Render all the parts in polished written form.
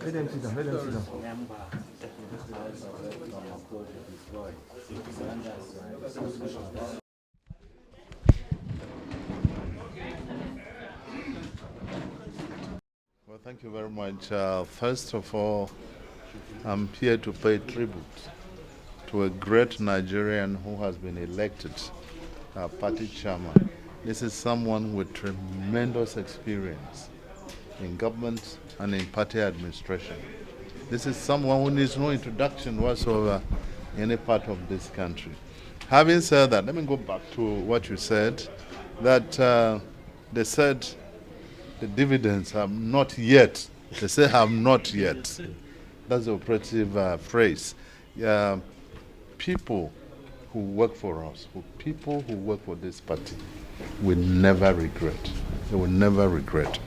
Let them sit down. Let them sit down. Well, thank you very much. First of all, I'm here to pay tribute to a great Nigerian who has been elected party chairman. This is someone with tremendous experience in government and in party administration. This is someone who needs no introduction whatsoever in any part of this country. Having said that, let me go back to what you said, that they said the dividends have not yet. They say have not yet. That's the operative phrase. People who work for us, people who work for this party, will never regret. They will never regret.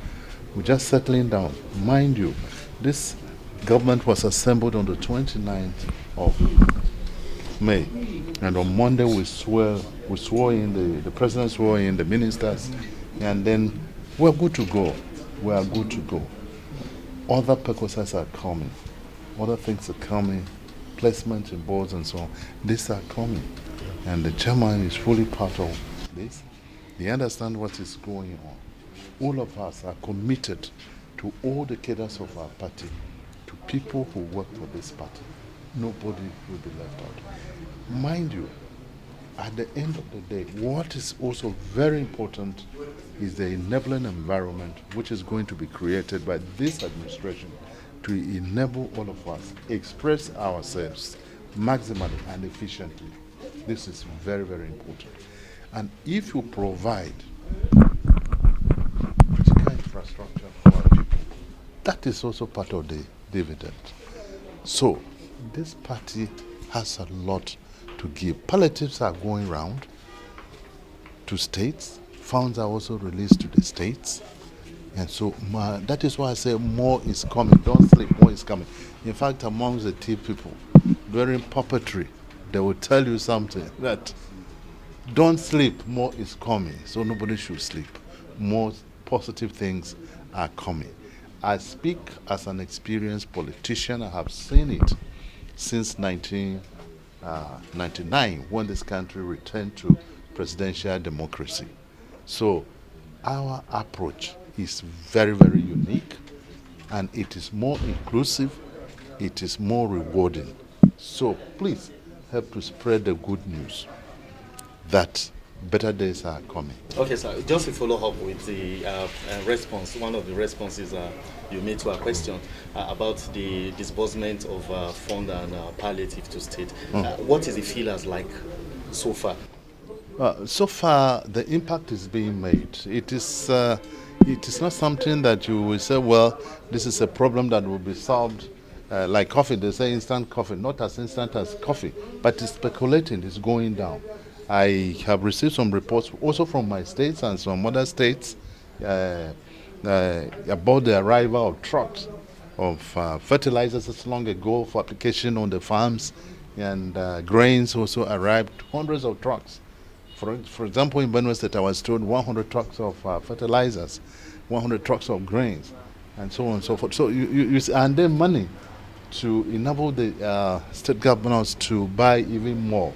We're just settling down. Mind you, this government was assembled on the 29th of May. And on Monday we swore in, the president swore in, the ministers, and then we're good to go. We are good to go. Other purposes are coming. Other things are coming. Placement in boards and so on. These are coming. And the chairman is fully part of this. They understand what is going on. All of us are committed to all the cadres of our party, to people who work for this party. Nobody will be left out. Mind you, at the end of the day, what is also very important is the enabling environment which is going to be created by this administration to enable all of us express ourselves maximally and efficiently. This is very, very important. And if you provide critical infrastructure for our people, that is also part of the dividend. So this party has a lot to give. Palliatives are going round to states. Funds are also released to the states. And so that is why I say more is coming. Don't sleep, more is coming. In fact, amongst the tea people, during puppetry, they will tell you something that don't sleep, more is coming. So nobody should sleep. More positive things are coming. I speak as an experienced politician. I have seen it since 1999 when this country returned to presidential democracy. So our approach is very, very unique, and it is more inclusive, it is more rewarding. So please help to spread the good news that better days are coming. Okay, sir, just to follow up with the response, one of the responses you made to our question about the disbursement of fund and palliative to state. What is the feelers like so far? So far, the impact is being made. It is not something that you will say, well, this is a problem that will be solved like coffee. They say instant coffee, not as instant as coffee, but it's speculating, it's going down. I have received some reports also from my states and some other states about the arrival of trucks of fertilizers as long ago for application on the farms, and grains also arrived, hundreds of trucks. For example, in Benue State, I was told 100 trucks of fertilizers, 100 trucks of grains, and so on and so forth. So and then money to enable the state governors to buy even more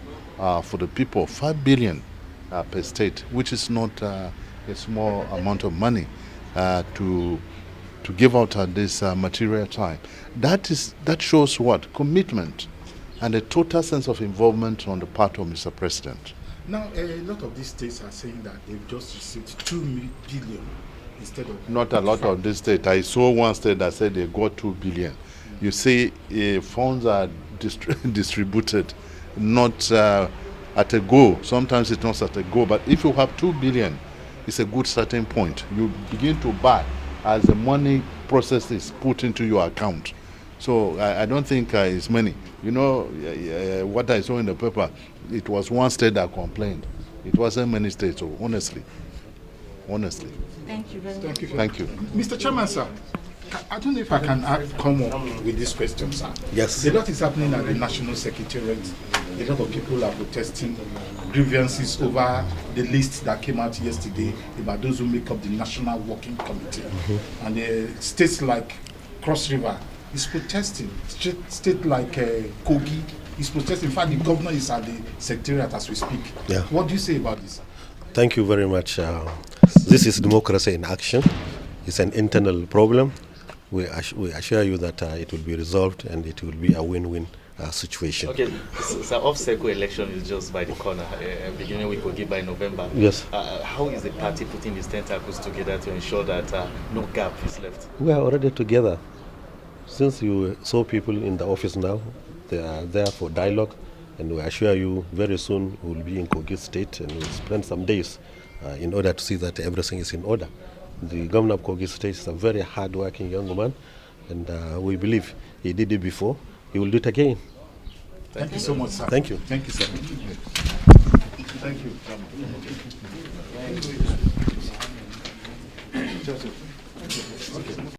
for the people, 5 billion per state, which is not a small amount of money to give out at this material time. That shows what? Commitment and a total sense of involvement on the part of Mr. President. Now, a lot of these states are saying that they've just received 2 billion instead of... Not a lot of this state. I saw one state that said they got 2 billion. You see, funds are distributed not at a go. Sometimes it's not at a go, but if you have 2 billion, it's a good starting point. You begin to buy as the money process is put into your account. So I don't think it's many. You know, what I saw in the paper, it was one state that complained. It wasn't many states, so honestly. honestly. Thank you very much. Thank you. Thank you. Mr. Chairman, sir, I don't know if I can come up with this question, sir. Yes. A lot is happening at the National Secretariat. A lot of people are protesting grievances over the list that came out yesterday about those who make up the National Working Committee. And states like Cross River is protesting. State like Kogi is protesting. In fact, the governor is at the Secretariat as we speak. Yeah. What do you say about this? Thank you very much. This is democracy in action. It's an internal problem. We assure you that it will be resolved and it will be a win-win situation. Okay, so off-cycle election is just by the corner, beginning we could give by November. Yes. How is the party putting its tentacles together to ensure that no gap is left? We are already together. Since you saw people in the office now, they are there for dialogue, and we assure you very soon we will be in Kogi State and we'll spend some days in order to see that everything is in order. The governor of Kogi State is a very hard-working young man, and we believe he did it before. He will do it again. Thank you so much, sir. Thank you. Thank you, sir. Thank you. Okay.